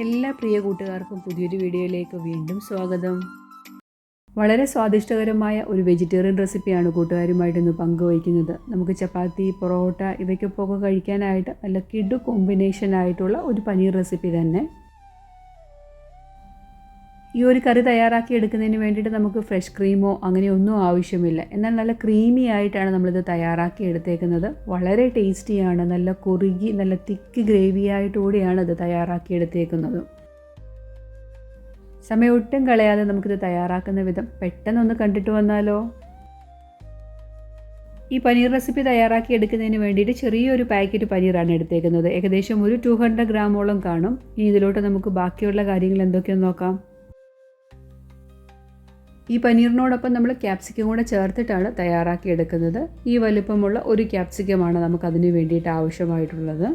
എല്ലാ പ്രിയ കൂട്ടുകാർക്കും പുതിയൊരു വീഡിയോയിലേക്ക് വീണ്ടും സ്വാഗതം. വളരെ സ്വാദിഷ്ടകരമായ ഒരു വെജിറ്റേറിയൻ റെസിപ്പിയാണ് കൂട്ടുകാരുമായിട്ട് ഇന്ന് പങ്കുവയ്ക്കുന്നത്. നമുക്ക് ചപ്പാത്തി, പൊറോട്ട ഇവയ്ക്കൊക്കെ കഴിക്കാനായിട്ട് നല്ല കിഡു കോമ്പിനേഷൻ ആയിട്ടുള്ള ഒരു പനീർ റെസിപ്പി തന്നെ. ഈ ഒരു കറി തയ്യാറാക്കി എടുക്കുന്നതിന് വേണ്ടിയിട്ട് നമുക്ക് ഫ്രഷ് ക്രീമോ അങ്ങനെയൊന്നും ആവശ്യമില്ല. എന്നാൽ നല്ല ക്രീമി ആയിട്ടാണ് നമ്മളിത് തയ്യാറാക്കി എടുത്തേക്കുന്നത്. വളരെ ടേസ്റ്റിയാണ്. നല്ല കുറുകി നല്ല തിക്ക് ഗ്രേവി ആയിട്ടുകൂടിയാണ് ഇത് തയ്യാറാക്കി എടുത്തേക്കുന്നത്. സമയം ഒട്ടും കളയാതെ നമുക്കിത് തയ്യാറാക്കുന്ന വിധം പെട്ടെന്നൊന്ന് കണ്ടിട്ട് വന്നാലോ. ഈ പനീർ റെസിപ്പി തയ്യാറാക്കി എടുക്കുന്നതിന് വേണ്ടിയിട്ട് ചെറിയൊരു പാക്കറ്റ് പനീറാണ് എടുത്തേക്കുന്നത്. ഏകദേശം ഒരു 200 ഗ്രാമോളം കാണും. ഇനി ഇതിലോട്ട് നമുക്ക് ബാക്കിയുള്ള കാര്യങ്ങൾ എന്തൊക്കെയെന്ന് നോക്കാം. ഈ പനീറിനോടൊപ്പം നമ്മൾ ക്യാപ്സിക്കം കൂടെ ചേർത്തിട്ടാണ് തയ്യാറാക്കി എടുക്കുന്നത്. ഈ വലുപ്പമുള്ള ഒരു ക്യാപ്സിക്കമാണ് നമുക്കതിന് വേണ്ടിയിട്ട് ആവശ്യമായിട്ടുള്ളത്.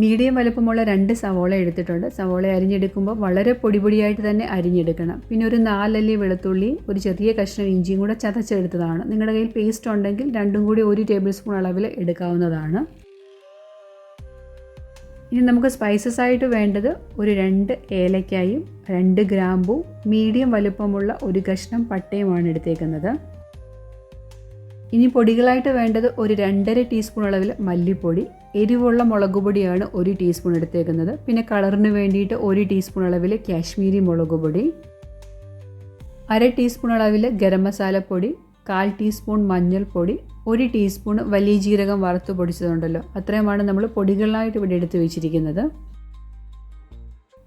മീഡിയം വലുപ്പമുള്ള 2 സവോള എടുത്തിട്ടുണ്ട്. സവോള അരിഞ്ഞെടുക്കുമ്പോൾ വളരെ പൊടിയായിട്ട് തന്നെ അരിഞ്ഞെടുക്കണം. പിന്നെ ഒരു 4 അല്ലി വെളുത്തുള്ളിയും ഒരു ചെറിയ കഷ്ണം ഇഞ്ചിയും കൂടെ ചതച്ചെടുത്തതാണ്. നിങ്ങളുടെ കയ്യിൽ പേസ്റ്റ് ഉണ്ടെങ്കിൽ രണ്ടും കൂടി 1 ടേബിൾ സ്പൂൺ അളവിൽ എടുക്കാവുന്നതാണ്. ഇനി നമുക്ക് സ്പൈസസ് ആയിട്ട് വേണ്ടത് ഒരു 2 ഏലക്കായും 2 ഗ്രാമ്പും മീഡിയം വലുപ്പമുള്ള ഒരു കഷ്ണം പട്ടയുമാണ് എടുത്തേക്കുന്നത്. ഇനി പൊടികളായിട്ട് വേണ്ടത് ഒരു 2.5 ടീസ്പൂൺ അളവിൽ മല്ലിപ്പൊടി, എരിവുള്ള മുളക് പൊടിയാണ് 1 ടീസ്പൂൺ എടുത്തേക്കുന്നത്. പിന്നെ കളറിന് വേണ്ടിയിട്ട് 1 ടീസ്പൂൺ അളവിൽ കാശ്മീരി മുളക് പൊടി, 1/2 ടീസ്പൂൺ അളവിൽ ഗരം മസാലപ്പൊടി, 1/4 ടീസ്പൂൺ മഞ്ഞൾപ്പൊടി, 1 ടീസ്പൂൺ വലിയ ജീരകം വറുത്ത് പൊടിച്ചതുണ്ടല്ലോ, അത്രയുമാണ് നമ്മൾ പൊടികളായിട്ട് ഇവിടെ എടുത്ത് വെച്ചിരിക്കുന്നത്.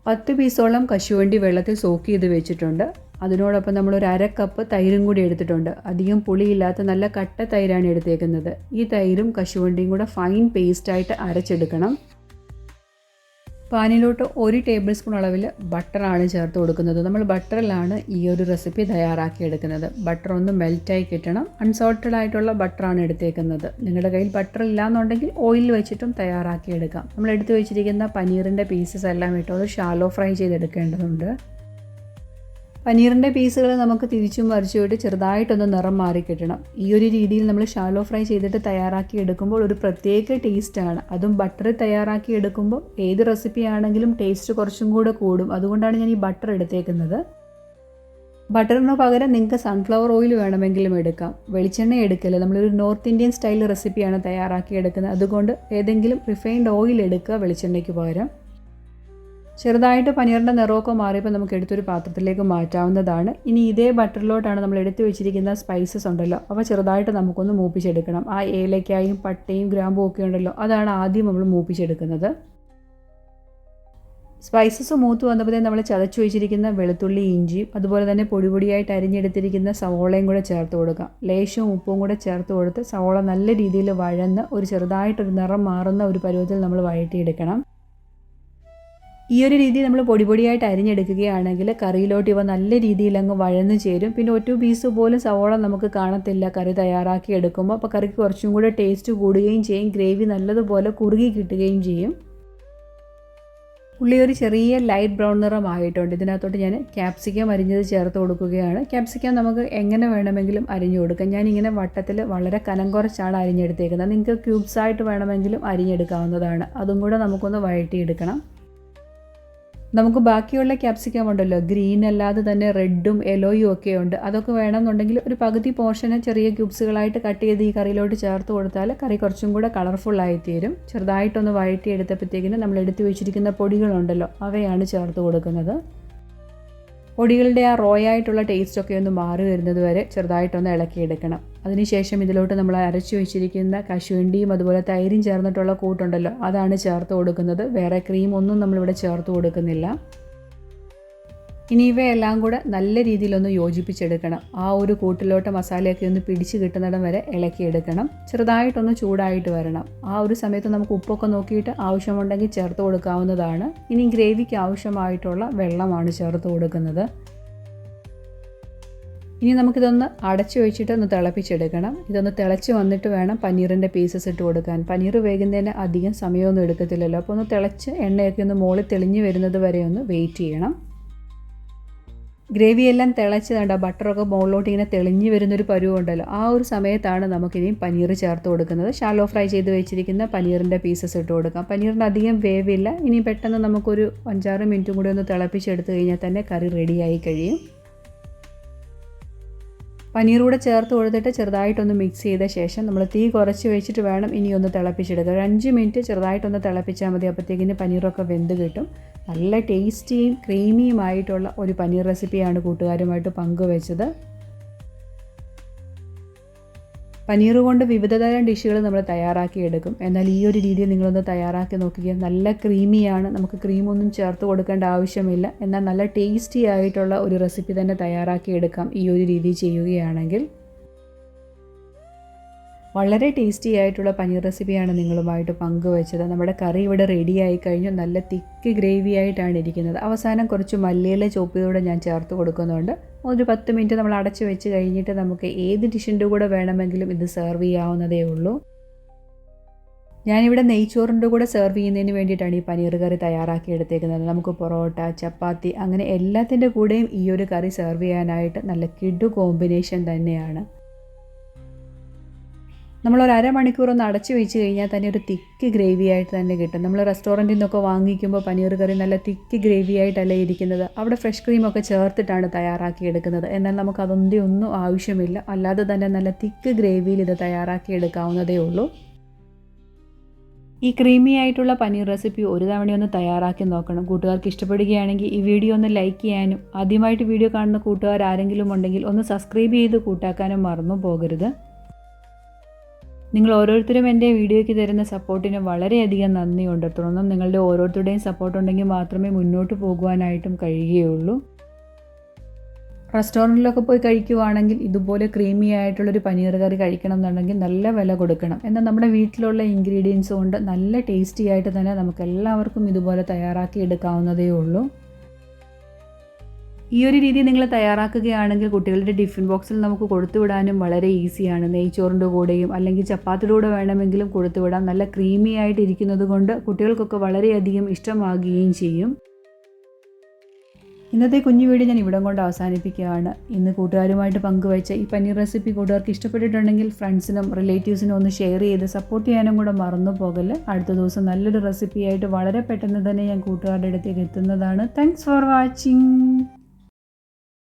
10 പീസോളം കശുവണ്ടി വെള്ളത്തിൽ സോക്ക് ചെയ്ത് വെച്ചിട്ടുണ്ട്. അതിനോടൊപ്പം നമ്മളൊരു 1/2 കപ്പ് തൈരും കൂടി എടുത്തിട്ടുണ്ട്. അധികം പുളിയില്ലാത്ത നല്ല കട്ട തൈരാണ് എടുത്തേക്കുന്നത്. ഈ തൈരും കശുവണ്ടിയും കൂടെ ഫൈൻ പേസ്റ്റായിട്ട് അരച്ചെടുക്കണം. പാനിലോട്ട് 1 ടേബിൾ സ്പൂൺ അളവിൽ ബട്ടറാണ് ചേർത്ത് കൊടുക്കുന്നത്. നമ്മൾ ബട്ടറിലാണ് ഈ ഒരു റെസിപ്പി തയ്യാറാക്കി എടുക്കുന്നത്. ബട്ടർ ഒന്ന് മെൽറ്റായി കിട്ടണം. അൺസോൾട്ടഡ് ആയിട്ടുള്ള ബട്ടറാണ് എടുത്തേക്കുന്നത്. നിങ്ങളുടെ കയ്യിൽ ബട്ടർ ഇല്ലാന്നുണ്ടെങ്കിൽ ഓയിൽ വെച്ചിട്ടും തയ്യാറാക്കി എടുക്കാം. നമ്മൾ എടുത്ത് വെച്ചിരിക്കുന്ന പനീറിൻ്റെ പീസസ് എല്ലാം ഇട്ടത് ഷാലോ ഫ്രൈ ചെയ്തെടുക്കേണ്ടതുണ്ട്. പനീറിൻ്റെ പീസുകൾ നമുക്ക് തിരിച്ചും മറിച്ചുവിട്ട് ചെറുതായിട്ടൊന്ന് നിറം മാറി കിട്ടണം. ഈ ഒരു രീതിയിൽ നമ്മൾ ഷാലോ ഫ്രൈ ചെയ്തിട്ട് തയ്യാറാക്കി എടുക്കുമ്പോൾ ഒരു പ്രത്യേക ടേസ്റ്റാണ്. അതും ബട്ടറിൽ തയ്യാറാക്കി എടുക്കുമ്പോൾ ഏത് റെസിപ്പി ആണെങ്കിലും ടേസ്റ്റ് കുറച്ചും കൂടെ കൂടും. അതുകൊണ്ടാണ് ഞാൻ ഈ ബട്ടർ എടുത്തേക്കുന്നത്. ബട്ടറിന് പകരം നിങ്ങൾക്ക് സൺഫ്ലവർ ഓയിൽ വേണമെങ്കിലും എടുക്കാം. വെളിച്ചെണ്ണ എടുക്കല്. നമ്മളൊരു നോർത്ത് ഇന്ത്യൻ സ്റ്റൈൽ റെസിപ്പിയാണ് തയ്യാറാക്കി എടുക്കുന്നത്. അതുകൊണ്ട് ഏതെങ്കിലും റിഫൈൻഡ് ഓയിൽ എടുക്കുക വെളിച്ചെണ്ണയ്ക്ക് പകരം. ചെറുതായിട്ട് പനീറിൻ്റെ നിറമൊക്കെ മാറിയപ്പോൾ നമുക്ക് എടുത്തൊരു പാത്രത്തിലേക്ക് മാറ്റാവുന്നതാണ്. ഇനി ഇതേ ബട്ടറിലോട്ടാണ് നമ്മൾ എടുത്തു വെച്ചിരിക്കുന്ന സ്പൈസസ് ഉണ്ടല്ലോ, അവ ചെറുതായിട്ട് നമുക്കൊന്ന് മൂപ്പിച്ചെടുക്കണം. ആ ഏലക്കായും പട്ടയും ഗ്രാമ്പും ഒക്കെ ഉണ്ടല്ലോ, അതാണ് ആദ്യം നമ്മൾ മൂപ്പിച്ചെടുക്കുന്നത്. സ്പൈസസ് മൂത്ത് വന്നപ്പോഴത്തേ നമ്മൾ ചതച്ചു വെച്ചിരിക്കുന്ന വെളുത്തുള്ളി, ഇഞ്ചിയും അതുപോലെ തന്നെ പൊടിയായിട്ട് അരിഞ്ഞെടുത്തിരിക്കുന്ന സവോളയും കൂടെ ചേർത്ത് കൊടുക്കാം. ലേശവും ഉപ്പും കൂടെ ചേർത്ത് കൊടുത്ത് സവോള നല്ല രീതിയിൽ വഴന്ന് ഒരു ചെറുതായിട്ടൊരു നിറം മാറുന്ന ഒരു പരുവത്തിൽ നമ്മൾ വഴറ്റിയെടുക്കണം. ഈ ഒരു രീതി നമ്മൾ പൊടിയായിട്ട് അരിഞ്ഞെടുക്കുകയാണെങ്കിൽ കറിയിലോട്ട് ഇവ നല്ല രീതിയിൽ അങ്ങ് വഴന്ന് ചേരും. പിന്നെ 1 പീസ് പോലും സവോള നമുക്ക് കാണത്തില്ല കറി തയ്യാറാക്കി എടുക്കുമ്പോൾ. അപ്പോൾ കറിക്ക് കുറച്ചും കൂടെ ടേസ്റ്റ് കൂടുകയും ചെയ്യും. ഗ്രേവി നല്ലതുപോലെ കുറുകി കിട്ടുകയും ചെയ്യും. ഉള്ളി ഒരു ചെറിയ ലൈറ്റ് ബ്രൗൺ നിറമായിട്ടുണ്ട്. ഇതിനകത്തോട്ട് ഞാൻ ക്യാപ്സിക്കം അരിഞ്ഞത് ചേർത്ത് കൊടുക്കുകയാണ്. ക്യാപ്സിക്കം നമുക്ക് എങ്ങനെ വേണമെങ്കിലും അരിഞ്ഞു കൊടുക്കാം. ഞാനിങ്ങനെ വട്ടത്തിൽ വളരെ കനം കുറച്ചാണ് അരിഞ്ഞെടുത്തേക്കുന്നത്. നിങ്ങൾക്ക് ക്യൂബ്സായിട്ട് വേണമെങ്കിലും അരിഞ്ഞെടുക്കാവുന്നതാണ്. അതും കൂടെ നമുക്കൊന്ന് വഴറ്റിയെടുക്കണം. നമുക്ക് ബാക്കിയുള്ള ക്യാപ്സിക്കം ഉണ്ടല്ലോ, ഗ്രീൻ അല്ലാതെ തന്നെ റെഡും യെല്ലോയും ഒക്കെ ഉണ്ട്. അതൊക്കെ വേണമെന്നുണ്ടെങ്കിൽ ഒരു പകുതി പോർഷന് ചെറിയ ക്യൂബ്സുകളായിട്ട് കട്ട് ചെയ്ത് ഈ കറിയിലോട്ട് ചേർത്ത് കൊടുത്താൽ കറി കുറച്ചും കൂടെ കളർഫുള്ളായിത്തീരും. ചെറുതായിട്ടൊന്ന് വഴറ്റിയെടുത്തപ്പോഴത്തേക്കിന് നമ്മൾ എടുത്തു വെച്ചിരിക്കുന്ന പൊടികളുണ്ടല്ലോ, അവയാണ് ചേർത്ത് കൊടുക്കുന്നത്. പൊടികളുടെ ആ റോയായിട്ടുള്ള ടേസ്റ്റൊക്കെ ഒന്ന് മാറി വരുന്നത് വരെ ചെറുതായിട്ടൊന്ന് ഇളക്കിയെടുക്കണം. അതിനുശേഷം ഇതിലോട്ട് നമ്മൾ അരച്ചു വെച്ചിരിക്കുന്ന കശുവണ്ടിയും അതുപോലെ തൈരും ചേർന്നിട്ടുള്ള കൂട്ടുണ്ടല്ലോ, അതാണ് ചേർത്ത് കൊടുക്കുന്നത്. വേറെ ക്രീം ഒന്നും നമ്മളിവിടെ ചേർത്ത് കൊടുക്കുന്നില്ല. ഇനി ഇവയെല്ലാം കൂടെ നല്ല രീതിയിലൊന്ന് യോജിപ്പിച്ചെടുക്കണം. ആ ഒരു കൂട്ടിലോട്ട് മസാലയൊക്കെ ഒന്ന് പിടിച്ച് കിട്ടുന്നിടം വരെ ഇളക്കിയെടുക്കണം. ചെറുതായിട്ടൊന്ന് ചൂടായിട്ട് വരണം. ആ ഒരു സമയത്ത് നമുക്ക് ഉപ്പൊക്കെ നോക്കിയിട്ട് ആവശ്യമുണ്ടെങ്കിൽ ചേർത്ത് കൊടുക്കാവുന്നതാണ്. ഇനി ഗ്രേവിക്ക് ആവശ്യമായിട്ടുള്ള വെള്ളമാണ് ചേർത്ത് കൊടുക്കുന്നത്. ഇനി നമുക്കിതൊന്ന് അടച്ചു വെച്ചിട്ട് ഒന്ന് തിളപ്പിച്ചെടുക്കണം. ഇതൊന്ന് തിളച്ച് വന്നിട്ട് വേണം പനീറിൻ്റെ പീസസ് ഇട്ട് കൊടുക്കാൻ. പനീർ വേകുന്നതിന് അധികം സമയമൊന്നും എടുക്കത്തില്ലല്ലോ. അപ്പോൾ ഒന്ന് തിളച്ച് എണ്ണയൊക്കെ ഒന്ന് മുകളിൽ തെളിഞ്ഞ് വരുന്നത് വരെ ഒന്ന് വെയിറ്റ് ചെയ്യണം. ഗ്രേവിയെല്ലാം തിളച്ച് കണ്ട ബട്ടറൊക്കെ മുകളിലോട്ട് ഇങ്ങനെ തെളിഞ്ഞ് വരുന്നൊരു പരുവുണ്ടല്ലോ, ആ ഒരു സമയത്താണ് നമുക്കിനി പനീർ ചേർത്ത് കൊടുക്കുന്നത്. ഷാലോ ഫ്രൈ ചെയ്ത് വെച്ചിരിക്കുന്ന പനീറിൻ്റെ പീസസ് ഇട്ട് കൊടുക്കാം. പനീറിന് അധികം വേവില്ല. ഇനി പെട്ടെന്ന് നമുക്കൊരു 5-6 മിനിറ്റും കൂടി ഒന്ന് തിളപ്പിച്ചെടുത്ത് കഴിഞ്ഞാൽ തന്നെ കറി റെഡിയായി കഴിയും. പനീർ കൂടെ ചേർത്ത് കൊടുത്തിട്ട് ചെറുതായിട്ടൊന്ന് മിക്സ് ചെയ്ത ശേഷം നമ്മൾ തീ കുറച്ച് വെച്ചിട്ട് വേണം ഇനി ഒന്ന് തിളപ്പിച്ചെടുക്കുക. ഒരു 5 മിനിറ്റ് ചെറുതായിട്ടൊന്ന് തിളപ്പിച്ചാൽ മതി. അപ്പോഴത്തേക്കിന് പനീറൊക്കെ വെന്ത് കിട്ടും. നല്ല ടേസ്റ്റിയും ക്രീമിയുമായിട്ടുള്ള ഒരു പനീർ റെസിപ്പിയാണ് കൂട്ടുകാരുമായിട്ട് പങ്കുവെച്ചത്. പനീർ കൊണ്ട് വിവിധതരം ഡിഷുകൾ നമ്മൾ തയ്യാറാക്കിയെടുക്കും. എന്നാൽ ഈ ഒരു രീതിയിൽ നിങ്ങളൊന്ന് തയ്യാറാക്കി നോക്കുക. നല്ല ക്രീമിയാണ്. നമുക്ക് ക്രീമൊന്നും ചേർത്ത് കൊടുക്കേണ്ട ആവശ്യമില്ല. എന്നാൽ നല്ല ടേസ്റ്റി ആയിട്ടുള്ള ഒരു റെസിപ്പി തന്നെ തയ്യാറാക്കിയെടുക്കാം ഈ ഒരു രീതി ചെയ്യുകയാണെങ്കിൽ. വളരെ ടേസ്റ്റി ആയിട്ടുള്ള പനീർ റെസിപ്പിയാണ് നിങ്ങളുമായിട്ട് പങ്കുവെച്ചത്. നമ്മുടെ കറി ഇവിടെ റെഡിയായി കഴിഞ്ഞു. നല്ല തിക്ക് ഗ്രേവി ആയിട്ടാണ് ഇരിക്കുന്നത്. അവസാനം കുറച്ച് മല്ലിയില ചോപ്പിലൂടെ ഞാൻ ചേർത്ത് കൊടുക്കുന്നുണ്ട്. ഒരു 10 മിനിറ്റ് നമ്മൾ അടച്ച് വെച്ച് കഴിഞ്ഞിട്ട് നമുക്ക് ഏത് ഡിഷിൻ്റെ കൂടെ വേണമെങ്കിലും ഇത് സെർവ് ചെയ്യാവുന്നതേ ഉള്ളൂ. ഞാനിവിടെ നെയ്ച്ചോറിൻ്റെ കൂടെ സെർവ് ചെയ്യുന്നതിന് വേണ്ടിയിട്ടാണ് ഈ പനീർ കറി തയ്യാറാക്കി എടുത്തേക്കുന്നത്. നമുക്ക് പൊറോട്ട, ചപ്പാത്തി അങ്ങനെ എല്ലാത്തിൻ്റെ കൂടെയും ഈ ഒരു കറി സെർവ് ചെയ്യാനായിട്ട് നല്ല കിഡു കോമ്പിനേഷൻ തന്നെയാണ്. നമ്മളൊരു അരമണിക്കൂർ ഒന്ന് അടച്ചു വെച്ച് കഴിഞ്ഞാൽ തന്നെ ഒരു തിക്ക് ഗ്രേവി ആയിട്ട് തന്നെ കിട്ടും. നമ്മൾ റെസ്റ്റോറൻറ്റിൽ നിന്നൊക്കെ വാങ്ങിക്കുമ്പോൾ പനീർ കറി നല്ല തിക്ക് ഗ്രേവി ആയിട്ടല്ല ഇരിക്കുന്നത്. അവിടെ ഫ്രഷ് ക്രീമൊക്കെ ചേർത്തിട്ടാണ് തയ്യാറാക്കിയെടുക്കുന്നത്. എന്നാൽ നമുക്കതൊന്നും ഒന്നും ആവശ്യമില്ല. അല്ലാതെ തന്നെ നല്ല തിക്ക് ഗ്രേവിയിൽ ഇത് തയ്യാറാക്കിയെടുക്കാവുന്നതേ ഉള്ളൂ. ഈ ക്രീമി ആയിട്ടുള്ള പനീർ റെസിപ്പി ഒരു തവണയൊന്ന് തയ്യാറാക്കി നോക്കണം. കൂട്ടുകാർക്ക് ഇഷ്ടപ്പെടുകയാണെങ്കിൽ ഈ വീഡിയോ ഒന്ന് ലൈക്ക് ചെയ്യാനും ആദ്യമായിട്ട് വീഡിയോ കാണുന്ന കൂട്ടുകാർ ആരെങ്കിലും ഉണ്ടെങ്കിൽ ഒന്ന് സബ്സ്ക്രൈബ് ചെയ്ത് കൂട്ടാക്കാനും മറന്നു പോകരുത്. നിങ്ങൾ ഓരോരുത്തരും എൻ്റെ വീഡിയോയ്ക്ക് തരുന്ന സപ്പോർട്ടിന് വളരെയധികം നന്ദിയുണ്ട്. തുടർന്നും നിങ്ങളുടെ ഓരോരുത്തരുടെയും സപ്പോർട്ട് ഉണ്ടെങ്കിൽ മാത്രമേ മുന്നോട്ട് പോകുവാനായിട്ടും കഴിയുകയുള്ളൂ. റെസ്റ്റോറൻറ്റിലൊക്കെ പോയി കഴിക്കുവാണെങ്കിൽ ഇതുപോലെ ക്രീമി ആയിട്ടുള്ളൊരു പനീർ കറി കഴിക്കണം എന്നുണ്ടെങ്കിൽ നല്ല വില കൊടുക്കണം. എന്നാൽ നമ്മുടെ വീട്ടിലുള്ള ഇൻഗ്രീഡിയൻസ് കൊണ്ട് നല്ല ടേസ്റ്റി ആയിട്ട് തന്നെ നമുക്ക് എല്ലാവർക്കും ഇതുപോലെ തയ്യാറാക്കി എടുക്കാവുന്നതേ ഉള്ളൂ. ഈ ഒരു രീതി നിങ്ങൾ തയ്യാറാക്കുകയാണെങ്കിൽ കുട്ടികളുടെ ടിഫിൻ ബോക്സിൽ നമുക്ക് കൊടുത്തുവിടാനും വളരെ ഈസിയാണ്. നെയ്ച്ചോറിൻ്റെ കൂടെയും അല്ലെങ്കിൽ ചപ്പാത്തിയുടെ കൂടെ വേണമെങ്കിലും കൊടുത്തുവിടാം. നല്ല ക്രീമി ആയിട്ട് ഇരിക്കുന്നത് കൊണ്ട് കുട്ടികൾക്കൊക്കെ വളരെയധികം ഇഷ്ടമാകുകയും ചെയ്യും. ഇന്നത്തെ കുഞ്ഞു വീഡിയോ ഞാൻ ഇവിടം കൊണ്ട് അവസാനിപ്പിക്കുകയാണ്. ഇന്ന് കൂട്ടുകാരുമായിട്ട് പങ്കുവച്ച ഈ പനീർ റെസിപ്പി കൂട്ടുകാർക്ക് ഇഷ്ടപ്പെട്ടിട്ടുണ്ടെങ്കിൽ ഫ്രണ്ട്സിനും റിലേറ്റീവ്സിനും ഒന്ന് ഷെയർ ചെയ്ത് സപ്പോർട്ട് ചെയ്യാനും കൂടെ മറന്നു പോകല്. അടുത്ത ദിവസം നല്ലൊരു റെസിപ്പിയായിട്ട് വളരെ പെട്ടെന്ന് തന്നെ ഞാൻ കൂട്ടുകാരുടെ അടുത്തേക്ക് എത്തുന്നതാണ്. Thanks for watching.